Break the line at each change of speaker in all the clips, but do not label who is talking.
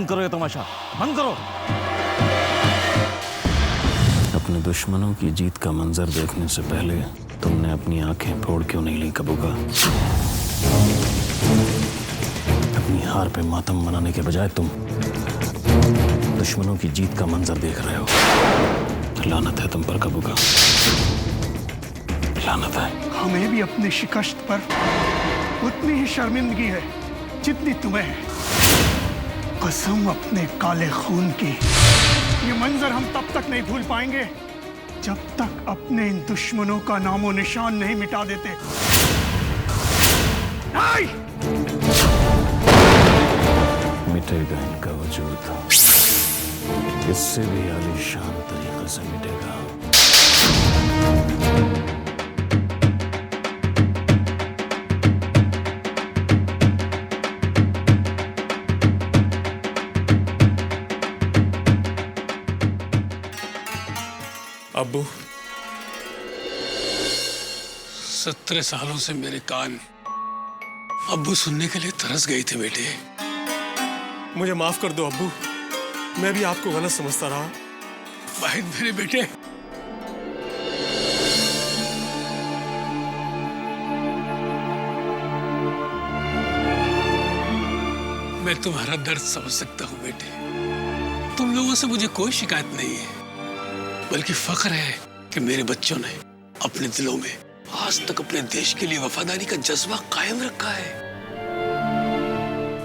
बंद करो ये तमाशा, बंद करो। अपने दुश्मनों की जीत का मंजर देखने से पहले तुमने अपनी आंखें फोड़ क्यों नहीं ली कबूका? अपनी हार पे मातम मनाने के बजाय तुम दुश्मनों की जीत का मंजर देख रहे हो। लानत है तुम पर कबूका, लानत है।
हमें भी अपनी शिकस्त पर उतनी ही शर्मिंदगी है जितनी तुम्हें है। कसम अपने काले खून की, ये मंजर हम तब तक नहीं भूल पाएंगे जब तक अपने इन दुश्मनों का नामो निशान नहीं मिटा देते।
मिटेगा इनका वजूद, इससे भी आलीशान तरीके से मिटेगा।
अब्बू, 17 सालों से मेरे कान अब्बू सुनने के लिए तरस गए थे बेटे।
मुझे माफ कर दो अब्बू, मैं भी आपको गलत समझता रहा।
वाहिद मेरे बेटे, मैं तुम्हारा दर्द समझ सकता हूं बेटे। तुम लोगों से मुझे कोई शिकायत नहीं है, बल्कि फख्र है कि मेरे बच्चों ने अपने दिलों में आज तक अपने देश के लिए वफादारी का जज्बा कायम रखा है।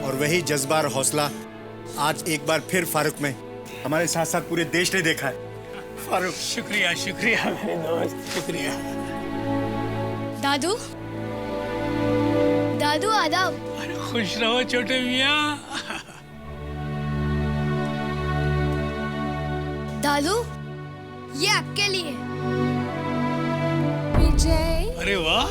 और वही जज्बा और हौसला आज एक बार फिर फारूक में हमारे साथ साथ पूरे देश ने देखा है। फारूक,
शुक्रिया शुक्रिया मेरे दोस्त, शुक्रिया।
दादू, दादू आदाब।
अरे खुश रहो छोटे मियाँ।
दादू, ये आपके लिए।
अरे वाह,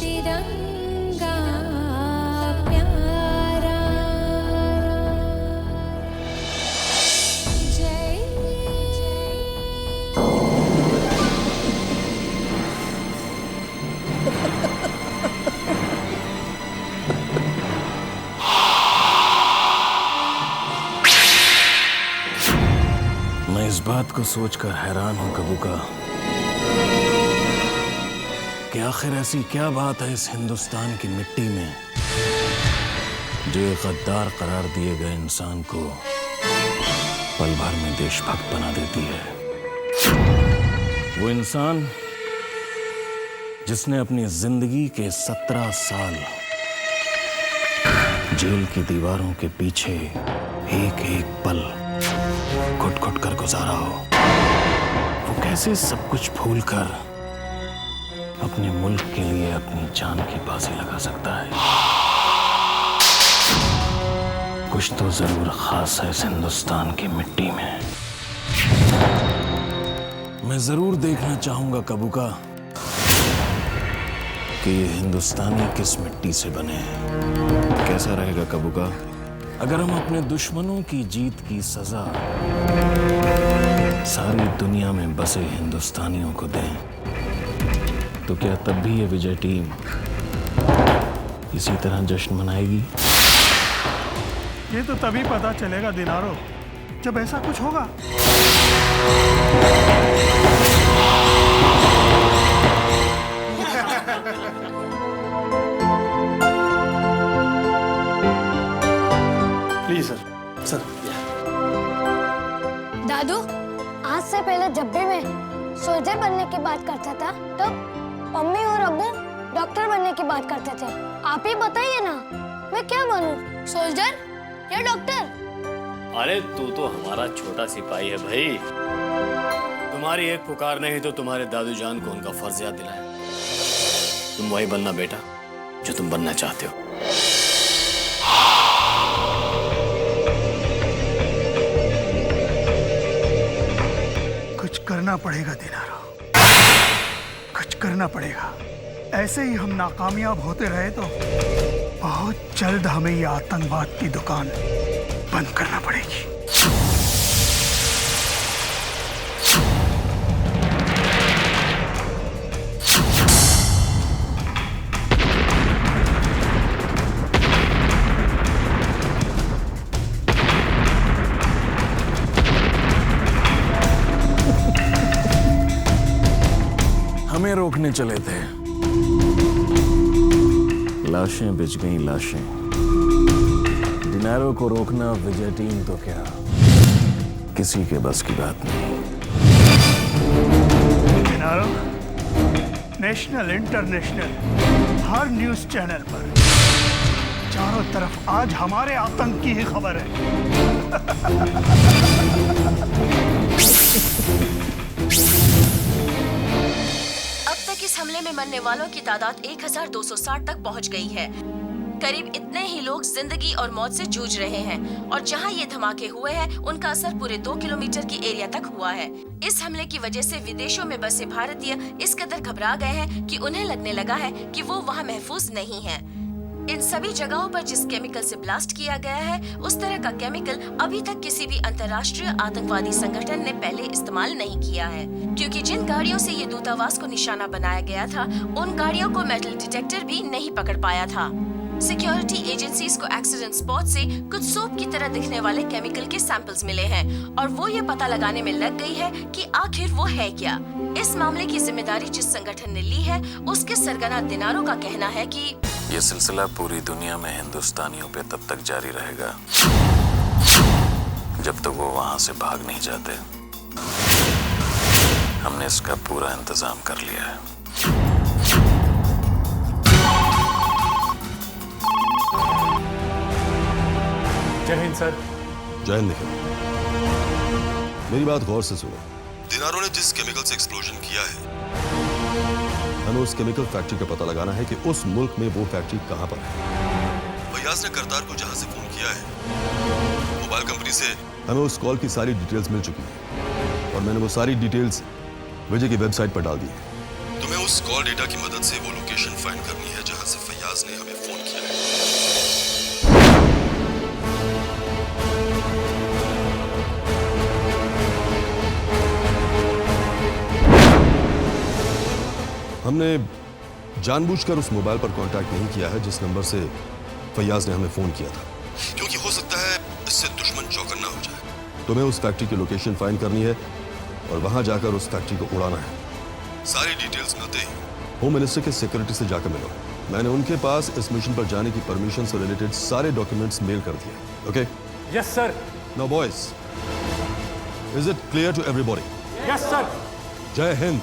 तिरंगा प्यारा, जय
मैं इस बात को सोचकर हैरान हूं कबूका कि आखिर ऐसी क्या बात है इस हिंदुस्तान की मिट्टी में जो एक गद्दार करार दिए गए इंसान को पल भर में देशभक्त बना देती है। वो इंसान जिसने अपनी जिंदगी के 17 साल जेल की दीवारों के पीछे एक एक पल घुट घुट कर गुजारा हो, वो कैसे सब कुछ भूलकर अपने मुल्क के लिए अपनी जान की बाजी लगा सकता है? कुछ तो जरूर खास है इस हिंदुस्तान की मिट्टी में। मैं जरूर देखना चाहूंगा कबूका कि ये हिंदुस्तानी किस मिट्टी से बने हैं। कैसा रहेगा कबूका अगर हम अपने दुश्मनों की जीत की सजा सारी दुनिया में बसे हिंदुस्तानियों को दें? तो क्या तब भी ये विजय टीम इसी तरह जश्न मनाएगी?
ये तो तभी पता चलेगा दिनारो, जब ऐसा कुछ होगा।
Please sir, sir.
दादू, आज से पहले जब भी मैं सोल्जर बनने की बात करता था तो मम्मी और अब्बू डॉक्टर बनने की बात करते थे। आप ही बताइए ना, मैं क्या बनूं, सोल्जर या डॉक्टर?
अरे तू तो हमारा छोटा सिपाही है भाई। तुम्हारी एक पुकार ने ही तो तुम्हारे दादू जान को उनका फर्ज याद दिलाया। तुम वही बनना बेटा जो तुम बनना चाहते हो।
कुछ करना पड़ेगा दिनारो, कुछ करना पड़ेगा। ऐसे ही हम नाकामयाब होते रहे तो बहुत जल्द हमें ये आतंकवाद की दुकान बंद करना पड़ेगी।
हमें रोकने चले थे। लाशें बिछ गई, लाशें। डिनारो को रोकना विजय टीम तो क्या किसी के बस की बात नहीं।
डिनारो नेशनल इंटरनेशनल हर न्यूज चैनल पर चारों तरफ आज हमारे आतंक की ही खबर है।
अब तक इस हमले में मरने वालों की तादाद 1260 तक पहुंच गई है। करीब इतने ही लोग जिंदगी और मौत से जूझ रहे हैं और जहां ये धमाके हुए हैं उनका असर पूरे 2 किलोमीटर की एरिया तक हुआ है। इस हमले की वजह से विदेशों में बसे भारतीय इस कदर घबरा गए हैं कि उन्हें लगने लगा है कि वो वहां महफूज नहीं है। इन सभी जगहों पर जिस केमिकल से ब्लास्ट किया गया है उस तरह का केमिकल अभी तक किसी भी अंतर्राष्ट्रीय आतंकवादी संगठन ने पहले इस्तेमाल नहीं किया है, क्योंकि जिन गाड़ियों से ये दूतावास को निशाना बनाया गया था उन गाड़ियों को मेटल डिटेक्टर भी नहीं पकड़ पाया था। सिक्योरिटी एजेंसीज को एक्सीडेंट स्पॉट से कुछ सोप की तरह दिखने वाले केमिकल के सैंपल्स मिले हैं और वो ये पता लगाने में लग गई है कि आखिर वो है क्या। इस मामले की जिम्मेदारी जिस संगठन ने ली है उसके सरगना दिनारो का कहना है कि
ये सिलसिला पूरी दुनिया में हिंदुस्तानियों पे तब तक जारी रहेगा जब तक वो वहां से भाग नहीं जाते। हमने इसका पूरा इंतजाम कर लिया है।
जय हिंद सर।
जय हिंद। मेरी बात गौर से सुनो। दिनारो ने जिस केमिकल से एक्सप्लोजन किया है हमें उस केमिकल फैक्ट्री का पता लगाना है कि उस मुल्क में वो फैक्ट्री कहां पर है। फयाज ने करतार को जहां से फोन किया है मोबाइल कंपनी से हमें उस कॉल की सारी डिटेल्स मिल चुकी है और मैंने वो सारी डिटेल्स विजय की वेबसाइट पर डाल दी है। तुम्हें उस कॉल डेटा की मदद से वो लोकेशन फाइंड करनी है जहां से फयाज ने हमें फोन किया है। हमने जानबूझकर उस मोबाइल पर कांटेक्ट नहीं किया है जिस नंबर से फयाज ने हमें फोन किया था, क्योंकि हो सकता है इससे दुश्मन चौकन्ना हो जाए। तुम्हें उस फैक्ट्री की लोकेशन फाइंड करनी है और वहां जाकर उस फैक्ट्री को उड़ाना है। सारी डिटेल्स मिलते ही होम मिनिस्टर के सेक्रेटरी से जाकर मिलो। मैंने उनके पास इस मिशन पर जाने की परमिशन से रिलेटेड सारे डॉक्यूमेंट्स मेल कर दिए। Okay?
Yes sir.
Now boys, is it clear to everybody?
Yes sir.
जय हिंद।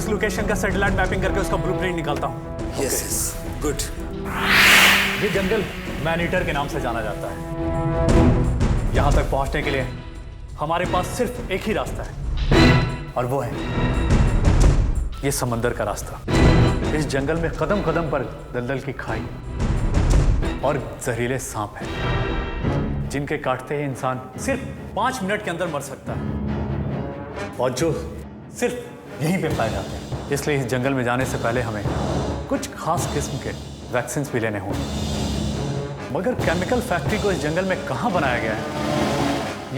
लोकेशन का सैटेलाइट मैपिंग करके उसका ब्लूप्रिंट निकालता हूँ।
Yes, good.
ये जंगल मैन ईटर के नाम से जाना जाता है। यहाँ तक पहुँचने के लिए हमारे पास सिर्फ एक ही रास्ता है और वो है ये समंदर का रास्ता। इस जंगल में कदम कदम पर दलदल की खाई और जहरीले सांप हैं जिनके काटते ही इंसान सिर्फ 5 मिनट के अंदर मर सकता है और जो सिर्फ यहीं पे पाए जाते हैं। इसलिए इस जंगल में जाने से पहले हमें कुछ खास किस्म के वैक्सीन भी लेने होंगे। मगर केमिकल फैक्ट्री को इस जंगल में कहां बनाया गया है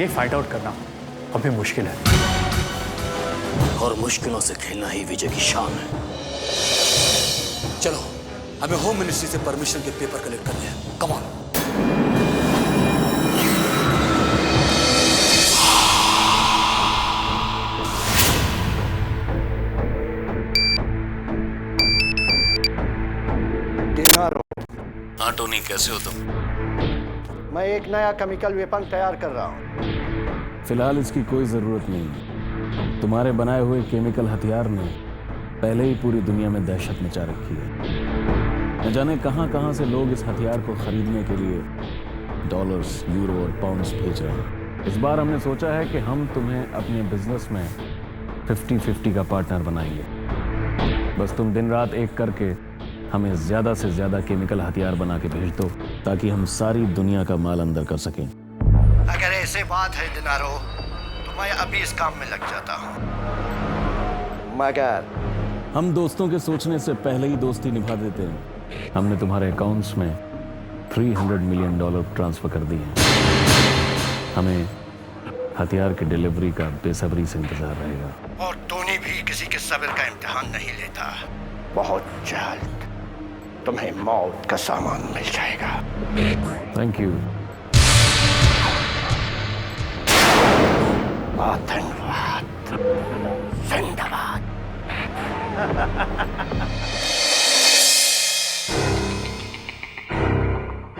ये फाइंड आउट करना अभी मुश्किल है
और मुश्किलों से खेलना ही विजय की शान है। चलो हमें होम मिनिस्ट्री से परमिशन के पेपर कलेक्ट करने हैं। Come on.
हाँ टोनी, कैसे हो तुम?
मैं एक नया केमिकल वेपन तैयार कर रहा हूँ।
फिलहाल इसकी कोई जरूरत नहीं है। तुम्हारे बनाए हुए केमिकल हथियार ने पहले ही पूरी दुनिया में दहशत मचा रखी है। न जाने कहां से लोग इस हथियार को खरीदने के लिए डॉलर्स, यूरो और पाउंड्स भेज रहे हैं। इस बार हमने सोचा है कि हम तुम्हें अपने बिजनेस में 50-50 का पार्टनर बनाएंगे। बस तुम दिन रात एक करके हमें ज्यादा से ज्यादा केमिकल हथियार बना के भेज दो ताकि हम सारी दुनिया का माल अंदर कर सकें।
अगर ऐसे बात है दिनारो तो मैं अभी इस काम में लग जाता हूँ, मगर
हम दोस्तों के सोचने से पहले ही दोस्ती निभा देते हैं। हमने तुम्हारे अकाउंट्स में $300 मिलियन ट्रांसफर कर दिए हैं। हमें हथियार की डिलीवरी का बेसब्री से इंतजार रहेगा।
और टोनी भी किसी के सब्र का इम्तिहान नहीं लेता। बहुत जल्द तुम्हें मौत का सामान मिल जाएगा।
Thank you.
बहुत धन्यवाद। जिंदाबाद।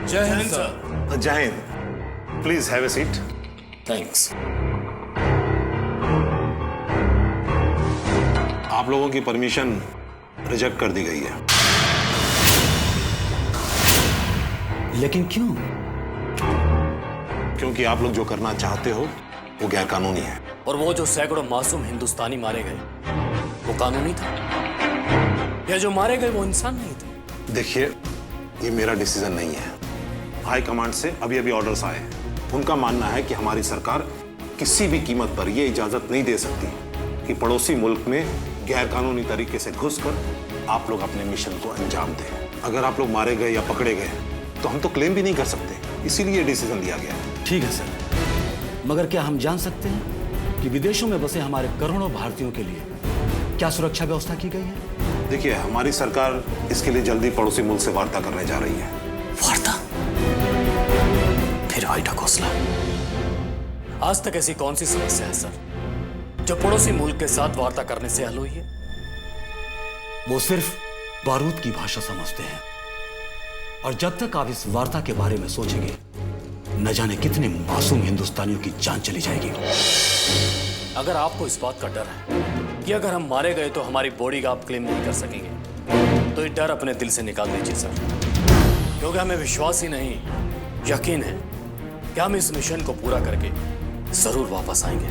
जय हिंद सर।
जय Hind. Please have a seat.
Thanks.
आप लोगों की परमिशन रिजेक्ट कर दी गई है।
लेकिन क्यों?
क्योंकि आप लोग जो करना चाहते हो वो गैर कानूनी है।
और वो जो सैकड़ों मासूम हिंदुस्तानी मारे गए वो कानूनी था, या जो मारे गए वो इंसान नहीं थे?
देखिए, ये मेरा डिसीजन नहीं है। हाई कमांड से अभी अभी ऑर्डर्स आए हैं। उनका मानना है कि हमारी सरकार किसी भी कीमत पर यह इजाजत नहीं दे सकती कि पड़ोसी मुल्क में गैर कानूनी तरीके से घुसकर आप लोग अपने मिशन को अंजाम दें। अगर आप लोग मारे गए या पकड़े गए तो हम तो क्लेम भी नहीं कर सकते, इसीलिए डिसीजन लिया गया है।
ठीक है सर, मगर क्या हम जान सकते हैं कि विदेशों में बसे हमारे करोड़ों भारतीयों के लिए क्या सुरक्षा व्यवस्था की गई है?
देखिए, हमारी सरकार इसके लिए जल्दी पड़ोसी मुल्क से वार्ता करने जा रही है।
वार्ता?
फिर भाई ढकोसला, आज तक ऐसी कौन सी समस्या है सर जो पड़ोसी मुल्क के साथ वार्ता करने से हल हुई है?
वो सिर्फ बारूद की भाषा समझते हैं, और जब तक आप इस वार्ता के बारे में सोचेंगे न जाने कितने मासूम हिंदुस्तानियों की जान चली जाएगी।
अगर आपको इस बात का डर है कि अगर हम मारे गए तो हमारी बॉडी का आप क्लेम नहीं कर सकेंगे, तो ये डर अपने दिल से निकाल दीजिए सर, क्योंकि हमें विश्वास ही नहीं, यकीन है कि हम इस मिशन को पूरा करके जरूर वापस आएंगे।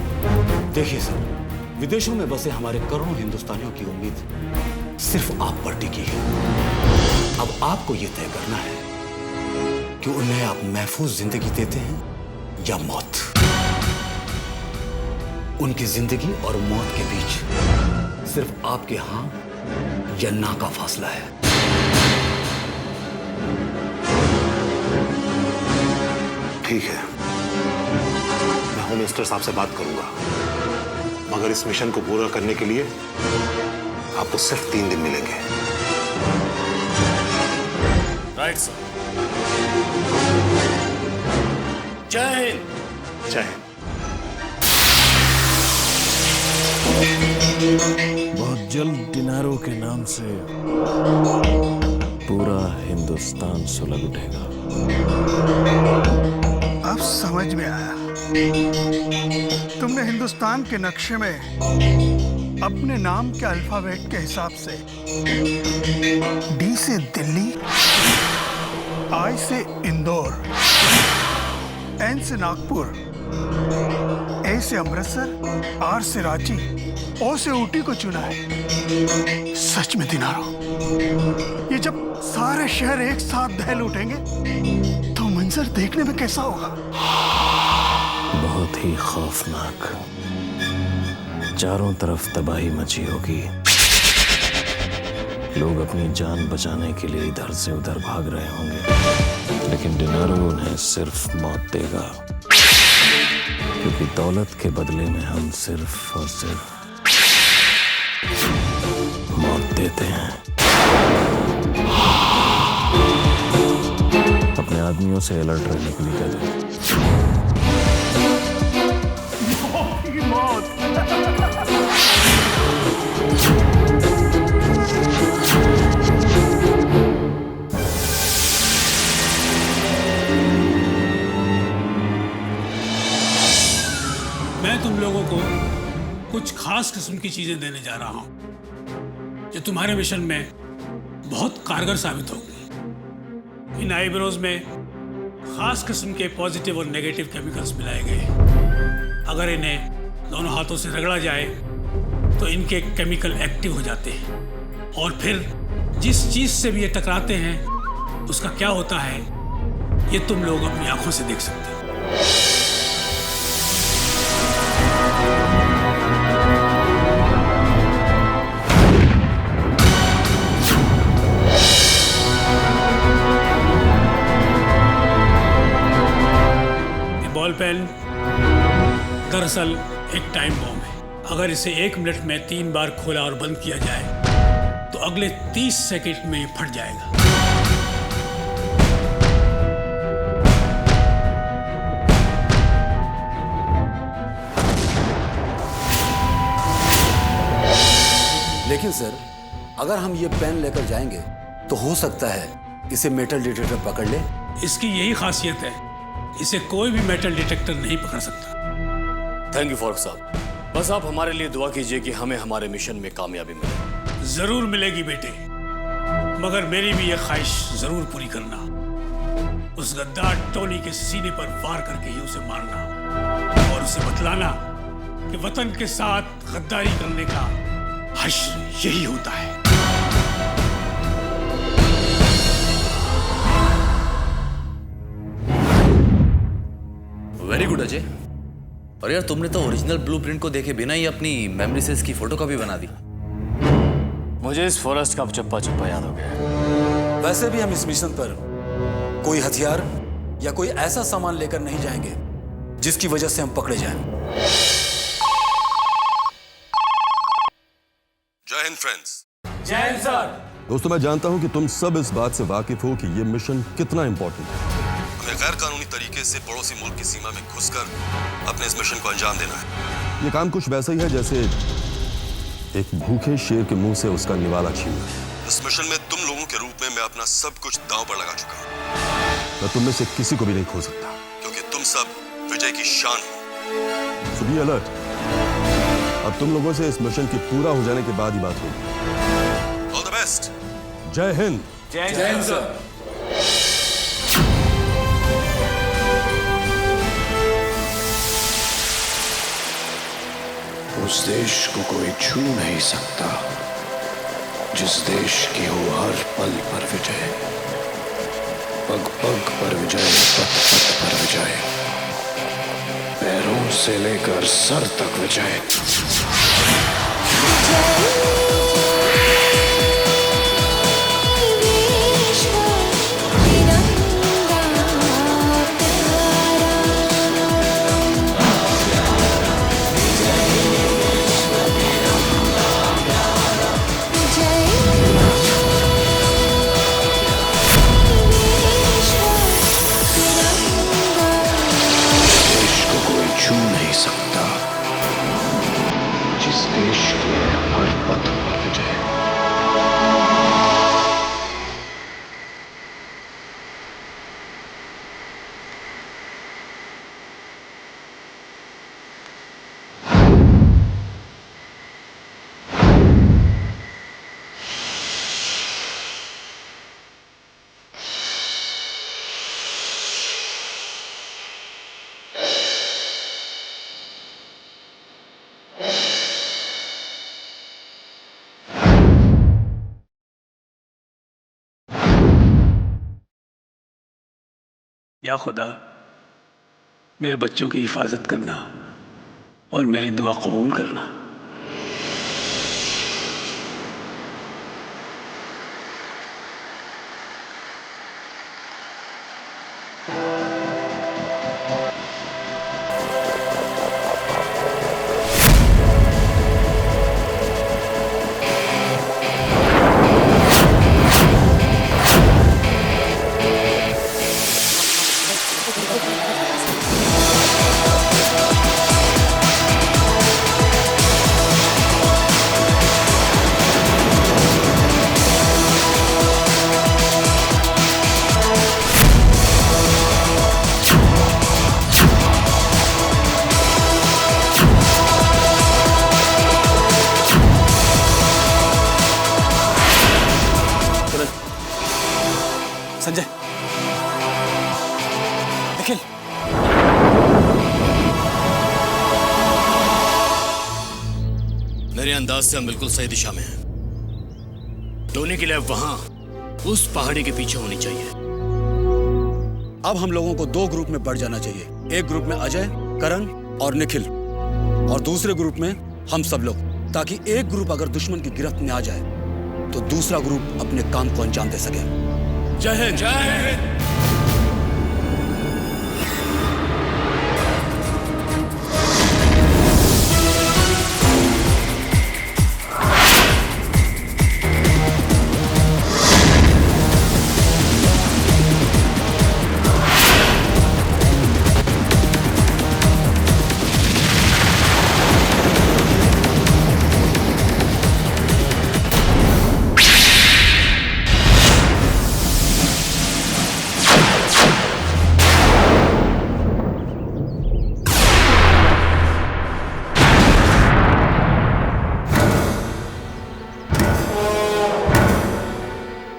देखिए सर, विदेशों में बसे हमारे करोड़ों हिंदुस्तानियों की उम्मीद सिर्फ आप पर टिकी है। अब आपको यह तय करना है कि उन्हें आप महफूज जिंदगी देते हैं या मौत। उनकी जिंदगी और मौत के बीच सिर्फ आपके हां या ना का फासला है।
ठीक है, मैं होम मिनिस्टर साहब से बात करूंगा, मगर इस मिशन को पूरा करने के लिए आपको सिर्फ 3 दिन मिलेंगे।
Right sir. जय हिंद।
जय हिंद।
बहुत जल्द दिनारों के नाम से पूरा हिंदुस्तान सुलग उठेगा।
अब समझ में आया, तुमने हिंदुस्तान के नक्शे में अपने नाम के अल्फाबेट के हिसाब से डी से दिल्ली, आई से इंदौर, एन से नागपुर, ए से अमृतसर, आर से रांची, ओ से ऊटी को चुना है। सच में दिनारो, ये जब सारे शहर एक साथ दहल उठेंगे तो मंजर देखने में कैसा होगा?
बहुत ही खौफनाक। चारों तरफ तबाही मची होगी। लोग अपनी जान बचाने के लिए इधर से उधर भाग रहे होंगे, लेकिन दिनारो उन्हें सिर्फ मौत देगा, क्योंकि दौलत के बदले में हम सिर्फ और सिर्फ मौत देते हैं। अपने आदमियों से अलर्ट रहने के लिए कह दो।
मौत।
मैं तुम लोगों को कुछ खास किस्म की चीजें देने जा रहा हूं जो तुम्हारे मिशन में बहुत कारगर साबित होगी। इन आईब्रोज में खास किस्म के पॉजिटिव और नेगेटिव केमिकल्स मिलाए गए। अगर इन्हें दोनों हाथों से रगड़ा जाए तो इनके केमिकल एक्टिव हो जाते हैं और फिर जिस चीज से भी ये टकराते हैं उसका क्या होता है ये तुम लोग अपनी आंखों से देख सकते हो। ये बॉल पेन दरअसल एक टाइम बॉम्ब है। अगर इसे 1 मिनट में 3 बार खोला और बंद किया जाए तो अगले 30 सेकंड में ये फट जाएगा।
लेकिन सर, अगर हम ये पेन लेकर जाएंगे तो हो सकता है इसे मेटल डिटेक्टर पकड़ ले।
इसकी यही खासियत है, इसे कोई भी मेटल डिटेक्टर नहीं पकड़ सकता।
थैंक यू फारूक साहब। बस आप हमारे लिए दुआ कीजिए कि हमें हमारे मिशन में कामयाबी मिले।
जरूर मिलेगी बेटे, मगर मेरी भी यह ख्वाहिश जरूर पूरी करना। उस गद्दार टोनी के सीने पर वार करके ही उसे मारना और उसे बतलाना कि वतन के साथ गद्दारी करने का हश्र यही होता है।
Very good Ajay. और यार तुमने तो ओरिजिनल ब्लूप्रिंट को देखे बिना ही अपनी मेमोरी से इसकी फोटोकॉपी बना दी।
मुझे इस फॉरेस्ट का चप्पा चप्पा याद हो गया।
वैसे भी हम इस मिशन पर कोई हथियार या कोई ऐसा सामान लेकर नहीं जाएंगे जिसकी वजह से हम पकड़े जाएं।
जय हिंद फ्रेंड्स।
जय हिंद सर।
दोस्तों, मैं जानता हूं कि तुम सब इस बात से वाकिफ हो कि यह मिशन कितना इंपॉर्टेंट है। हमें गैर कानूनी तरीके से पड़ोसी मुल्क की सीमा में घुसकर अपने इस मिशन को अंजाम देना है। ये काम कुछ वैसा ही है जैसे एक भूखे शेर के मुंह से उसका निवाला छीनना। इस मिशन में तुम लोगों के रूप में मैं अपना सब कुछ दांव पर लगा चुका हूं। मैं तुम में से किसी को भी नहीं खो सकता, क्योंकि तुम सब विजय की शान हो। सो बी अलर्ट। अब तुम लोगों से इस मिशन के पूरा हो जाने के बाद ही बात होगी। All the best. जय हिंद।
जय हिंद सर।
उस देश को कोई छू नहीं सकता जिस देश की हो हर पल पर विजय, पग पग पर विजय, पथ पथ पर विजय, पैरों से लेकर सर तक विजय।
या खुदा, मेरे बच्चों की हिफाजत करना और मेरी दुआ कबूल करना।
संजय, निखिल,
मेरे अंदाज से हम बिल्कुल सही दिशा में हैं।
टोनी की लैब वहां उस पहाड़ी के पीछे होनी चाहिए। अब हम लोगों को 2 ग्रुप में बढ़ जाना चाहिए। एक ग्रुप में अजय, करण और निखिल, और दूसरे ग्रुप में हम सब लोग, ताकि एक ग्रुप अगर दुश्मन की गिरफ्त में आ जाए तो दूसरा ग्रुप अपने काम को अंजाम दे सके। जय हिंद। जय हिंद।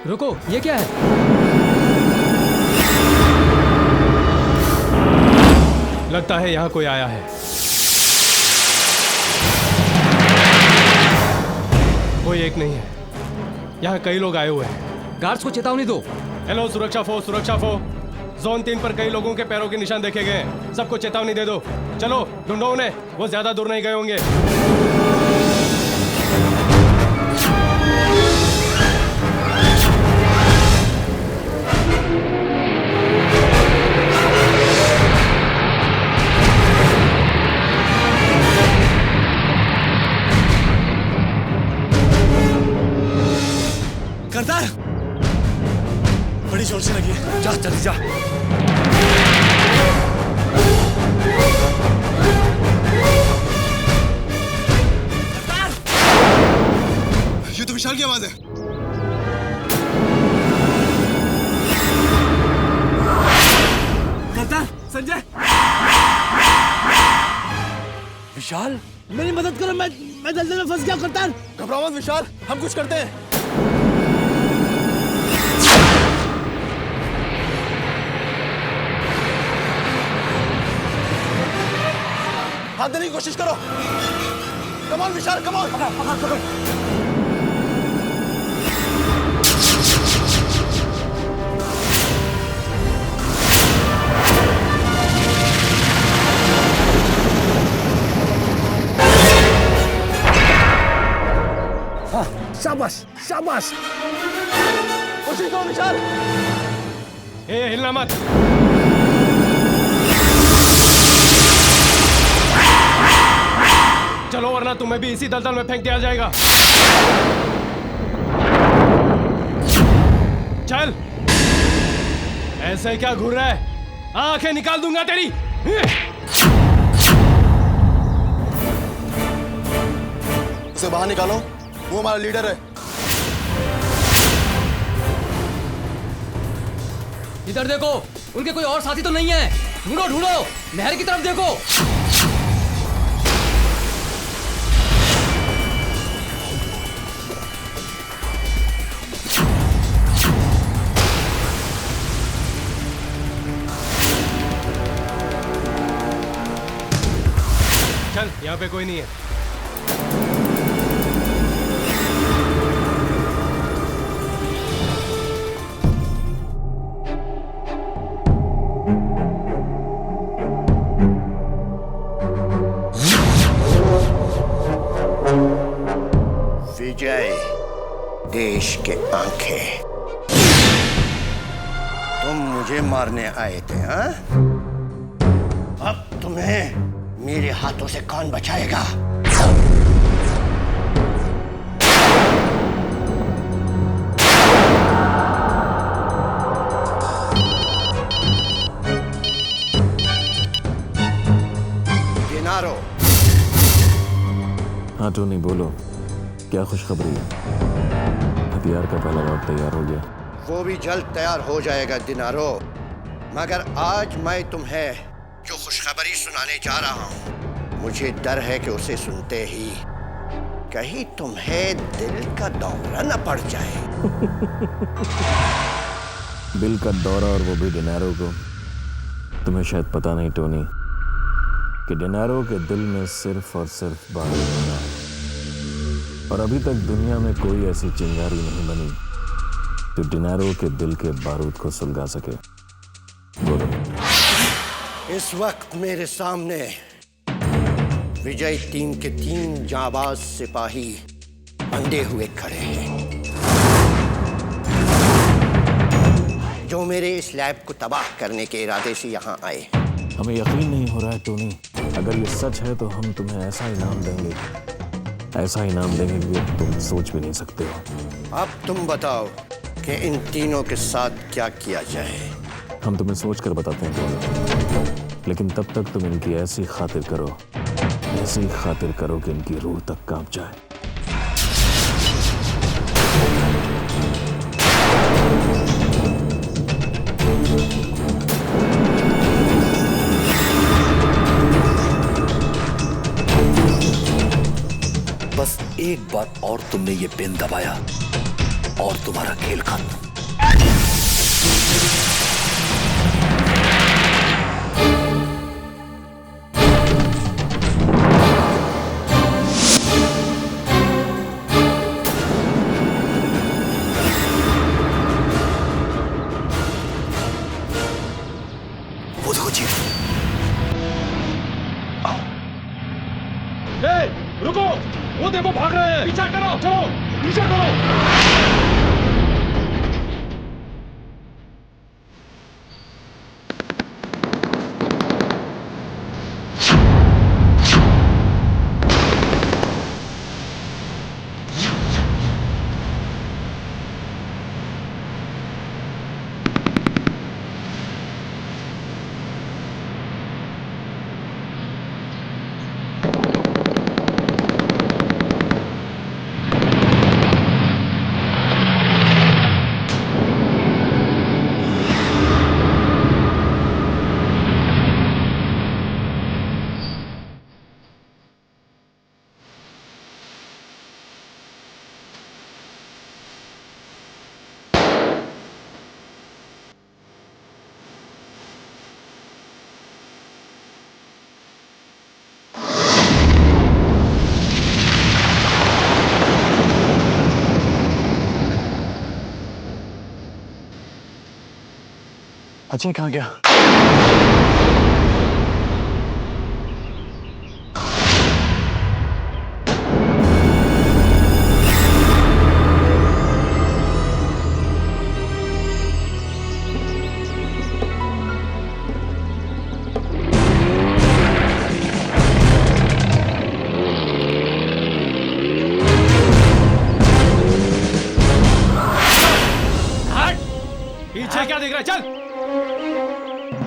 रुको, ये क्या है?
लगता है यहाँ कोई आया है। कोई एक नहीं है, यहाँ कई लोग आए हुए हैं।
गार्ड्स को चेतावनी दो।
हेलो सुरक्षा फोर्स, सुरक्षा फोर्स। जोन 3 पर कई लोगों के पैरों के निशान देखे गए हैं। सबको चेतावनी दे दो। चलो ढूंढो उन्हें, वो ज्यादा दूर नहीं गए होंगे।
करतार, बड़ी जोर से लगी है। जा जल्दी जा।
ये तो विशाल की आवाज है।
करतार, संजय। विशाल, मेरी मदद करो, मैं दलदल में फंस गया। करतार, घबराओ मत विशाल, हम कुछ करते हैं। हाथ देने की कोशिश करो। Come on Vishal, come on. पकड़। हाँ, शाबाश शाबाश। कोशिश करो विशाल।
हिलना मत। चलो वरना तुम्हें भी इसी दलदल में फेंक दिया जाएगा। चल, ऐसे क्या घूर रहा है? आंखें निकाल दूंगा तेरी।
उसे बाहर निकालो, वो हमारा लीडर है।
इधर देखो, उनके कोई और साथी तो नहीं है। ढूंढो ढूंढो, नहर की तरफ देखो।
चल, यहाँ पे कोई नहीं है।
विजय, देश के आंखें, तुम मुझे मारने आए थे, हाँ? अब तुम्हें मेरे हाथों से कौन बचाएगा? डिनारो।
हाँ टोनी, बोलो, क्या खुशखबरी है? हथियार का पहला लॉट तैयार हो गया।
वो भी जल्द तैयार हो जाएगा डिनारो, मगर आज मैं तुम्हें जो खुशखबरी सुनाने जा रहा हूँ, मुझे डर है कि उसे सुनते ही कहीं तुम्हें दिल का दौरा न पड़ जाए।
दिल का दौरा, और वो भी डिनारो को? तुम्हें शायद पता नहीं टोनी कि डिनारो के दिल में सिर्फ और सिर्फ बारूद भरा है। और अभी तक दुनिया में कोई ऐसी चिंगारी नहीं बनी जो डिनारो के दिल के बारूद को सुलगा सके। बोलो।
इस वक्त मेरे सामने विजय टीम के 3 जांबाज सिपाही बंधे हुए खड़े हैं, जो मेरे इस लैब को तबाह करने के इरादे से यहाँ आए।
हमें यकीन नहीं हो रहा है टोनी, अगर ये सच है तो हम तुम्हें ऐसा इनाम देंगे कि तुम सोच भी नहीं सकते हो।
अब तुम बताओ कि इन तीनों के साथ क्या किया जाए।
हम तुम्हें सोच कर बताते हैं टोनी, लेकिन तब तक तुम इनकी ऐसी खातिर करो कि इनकी रूह तक कांप जाए।
बस एक बार और तुमने ये पेन दबाया और तुम्हारा खेल खत्म। वो देखो चीफ।
रुको, वो देखो भाग रहे हैं। पीछा करो, चलो पीछा करो।
अजय कहाँ गया?
पीछे क्या देख रहा है? चल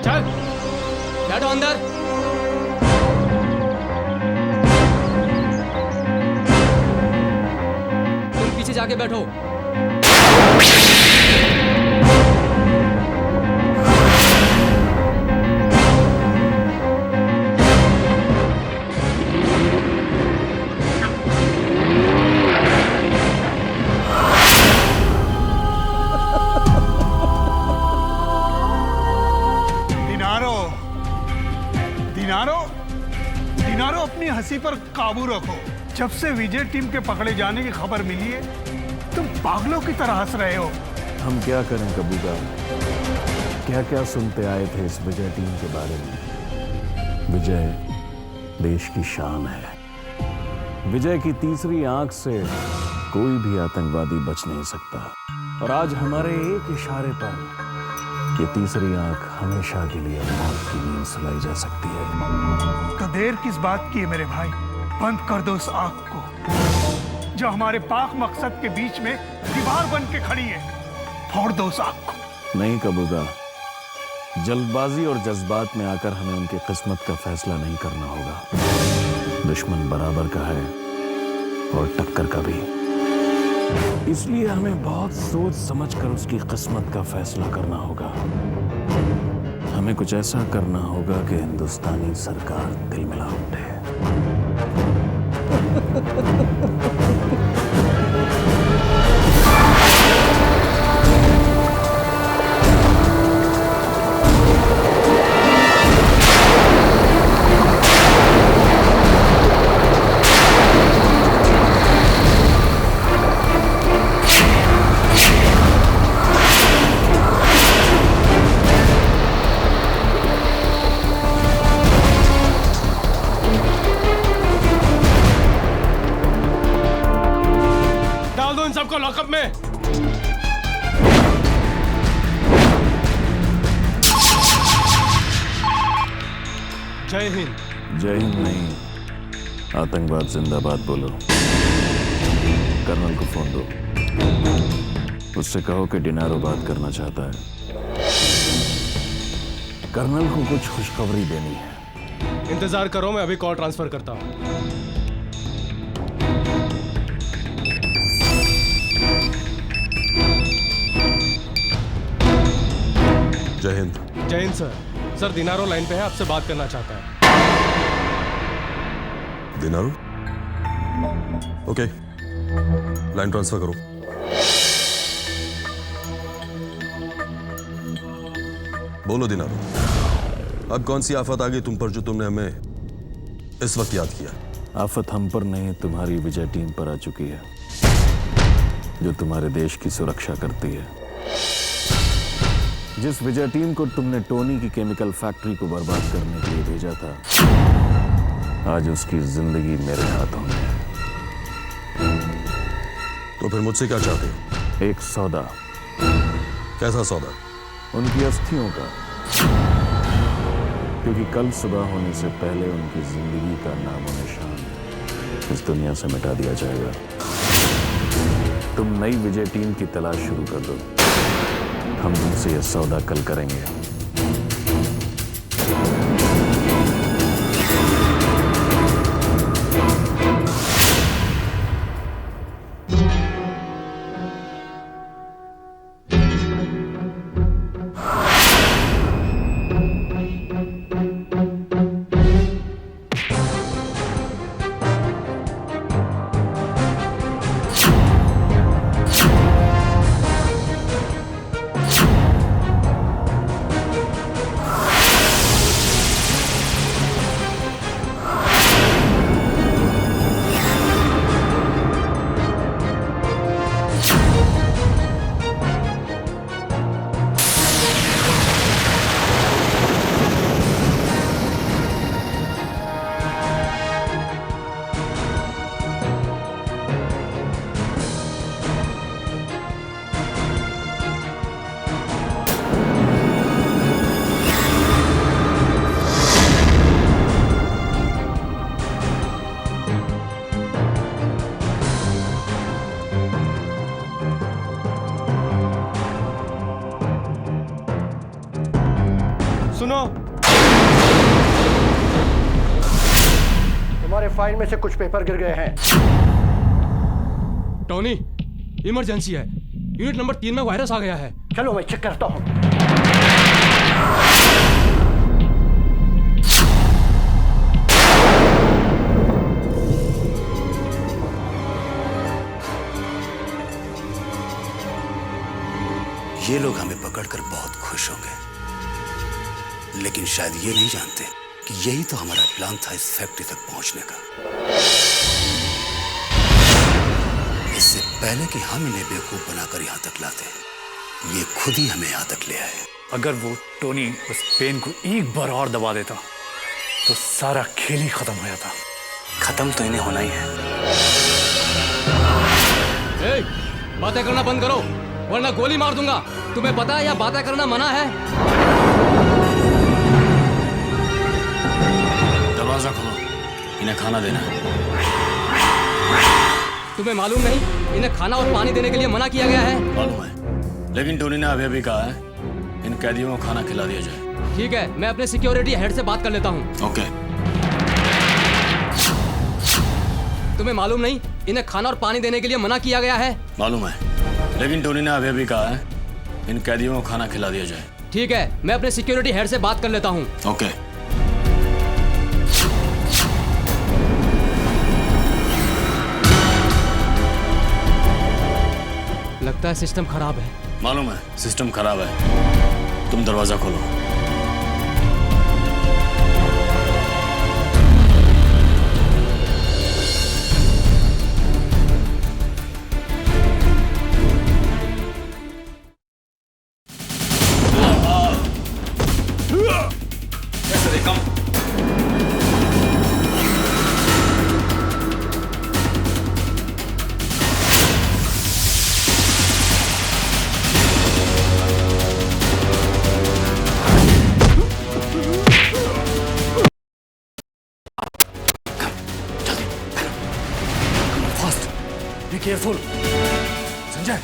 चल, बैठो अंदर। तुम पीछे जाके बैठो।
दिनारो अपनी हंसी पर काबू रखो। जब से विजय टीम के पकड़े जाने की खबर मिली है, तुम पागलों की तरह हंस रहे हो।
हम क्या करें कबूका, क्या क्या सुनते आए थे इस विजय टीम के बारे में। विजय देश की शान है। विजय की तीसरी आंख से कोई भी आतंकवादी बच नहीं सकता, और आज हमारे एक इशारे पर ये तीसरी आंख हमेशा के लिए मौत की नींद सुलाई जा सकती है।
तो देर किस बात की है मेरे भाई? बंद कर दो उस आंख को जो हमारे पाक मकसद के बीच में दीवार बन के खड़ी है। फोड़ दो उस आंख को।
नहीं कबूका, जल्दबाजी और जज्बात में आकर हमें उनकी किस्मत का फैसला नहीं करना होगा। दुश्मन बराबर का है और टक्कर का भी, इसलिए हमें बहुत सोच समझकर उसकी किस्मत का फैसला करना होगा। हमें कुछ ऐसा करना होगा कि हिंदुस्तानी सरकार दिल मिला उठे।
सबको लॉकअप में। जय हिंद।
जय हिंद नहीं, आतंकवाद जिंदाबाद बोलो। कर्नल को फोन दो, उससे कहो कि डिनारो बात करना चाहता है। कर्नल को कुछ खुशखबरी देनी है।
इंतजार करो, मैं अभी कॉल ट्रांसफर करता हूं।
जय हिंद।
जय हिंद सर। सर दिनारो लाइन पे है, आपसे बात करना चाहता है।
दिनारो? ओके, लाइन ट्रांसफर करो। बोलो दिनारो, अब कौन सी आफत आ गई तुम पर जो तुमने हमें इस वक्त याद किया?
आफत हम पर नहीं, तुम्हारी विजय टीम पर आ चुकी है, जो तुम्हारे देश की सुरक्षा करती है। जिस विजय टीम को तुमने टोनी की केमिकल फैक्ट्री को बर्बाद करने के लिए भेजा था, आज उसकी जिंदगी मेरे हाथों में है।
तो फिर मुझसे क्या चाहते हो?
एक सौदा।
कैसा सौदा?
उनकी अस्थियों का, क्योंकि कल सुबह होने से पहले उनकी जिंदगी का नामो निशान इस दुनिया से मिटा दिया जाएगा। तुम नई विजय टीम की तलाश शुरू कर दो, हम तुमसे यह सौदा कल करेंगे।
सुनो,
तुम्हारे फाइल में से कुछ पेपर गिर गए हैं।
टोनी, इमरजेंसी है। यूनिट नंबर 3 में वायरस आ गया है।
चलो मैं चेक करता हूं।
ये लोग हमें पकड़कर बहुत खुश होंगे, लेकिन शायद ये नहीं जानते कि यही तो हमारा प्लान था इस फैक्ट्री तक पहुंचने का। इससे पहले कि हम इन्हें बेवकूफ बनाकर यहां तक लाते, ये खुद ही हमें यहां तक ले आए।
अगर वो टोनी उस पेन को एक बार और दबा देता तो सारा खेल ही खत्म हो जाता।
खत्म तो इन्हें होना ही है।
ए, बातें करना बंद करो वरना गोली मार दूंगा। तुम्हें पता है या बातें करना मना है?
दरवाजा खोलो, इन्हें खाना देना है।
तुम्हें मालूम नहीं इन्हें खाना और पानी देने के लिए मना किया गया है?
मालूम है, लेकिन टोनी ने अभी कहा है इन कैदियों को खाना खिला दिया जाए।
ठीक है, मैं अपने सिक्योरिटी हेड से बात कर लेता हूँ।
ओके।
तुम्हें मालूम नहीं इन्हें खाना और पानी देने के लिए मना किया गया है?
मालूम है, लेकिन टोनी ने अभी कहा है इन कैदियों को खाना खिला दिया जाए।
ठीक है, मैं अपने सिक्योरिटी हेड से बात कर लेता हूँ।
ओके।
लगता है सिस्टम खराब है।
मालूम है, सिस्टम खराब है। तुम दरवाजा खोलो।
केयरफुल। संजय,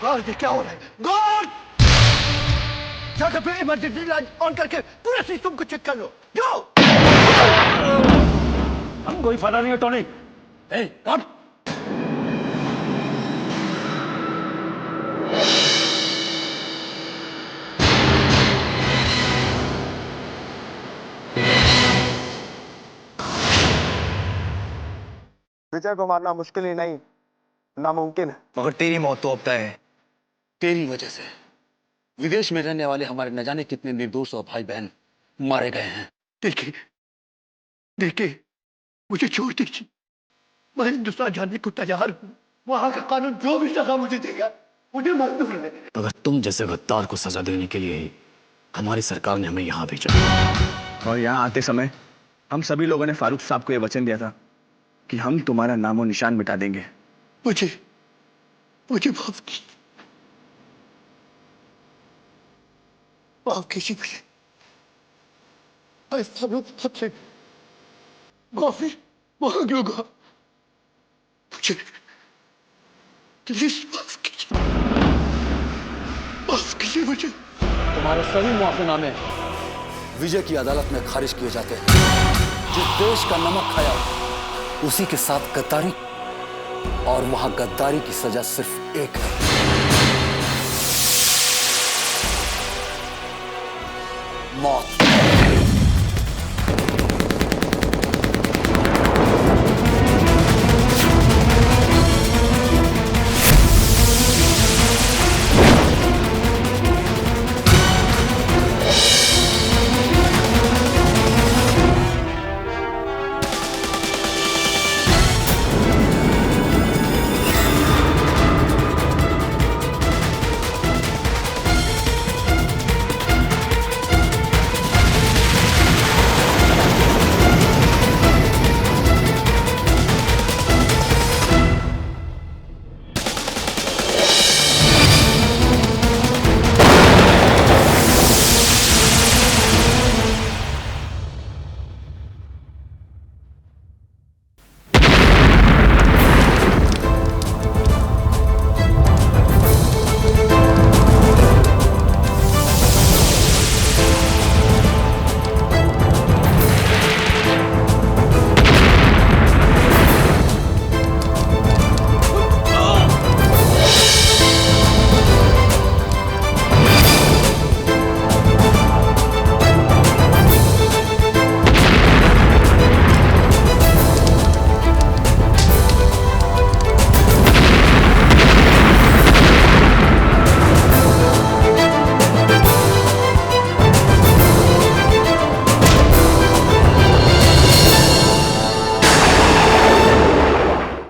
गॉड, ये क्या हो रहा है? गॉड! जाकर फिर इमरजेंसी लाइट ऑन करके पूरे सिस्टम को चेक कर लो। जाओ। हम कोई फायदा नहीं है टोनी। ए, कम।
विजय को मारना मुश्किल ही नहीं, नामुमकिन है।
मगर तेरी मौत तो अब तय है। तेरी वजह से विदेश में रहने वाले हमारे न जाने कितने निर्दोष और भाई बहन मारे गए हैं।
देखिए, देखिए, मुझे छोड़ दीजिए। मैं हिंदुस्तान जाने को तैयार हूँ। वहाँ का कानून जो भी सजा मुझे देगा, मुझे मंजूर है।
मगर तुम जैसे गद्दार को सजा देने के लिए ही हमारी सरकार ने हमें यहाँ भेजा।
और यहाँ आते समय हम सभी लोगों ने फारूक साहब को यह वचन दिया था कि हम तुम्हारा नामो निशान मिटा देंगे।
मुझे माफ कीजिए, माफ कीजिए मुझे। मैं फारूक साहब से माफी मांग लूंगा। मुझे प्लीज माफ कीजिए मुझे।
तुम्हारे सभी मुआफिनामे विजय की अदालत में खारिज किए जाते हैं। जिस देश का नमक खाया उसी के साथ गद्दारी, और वहां गद्दारी की सजा सिर्फ एक है, मौत।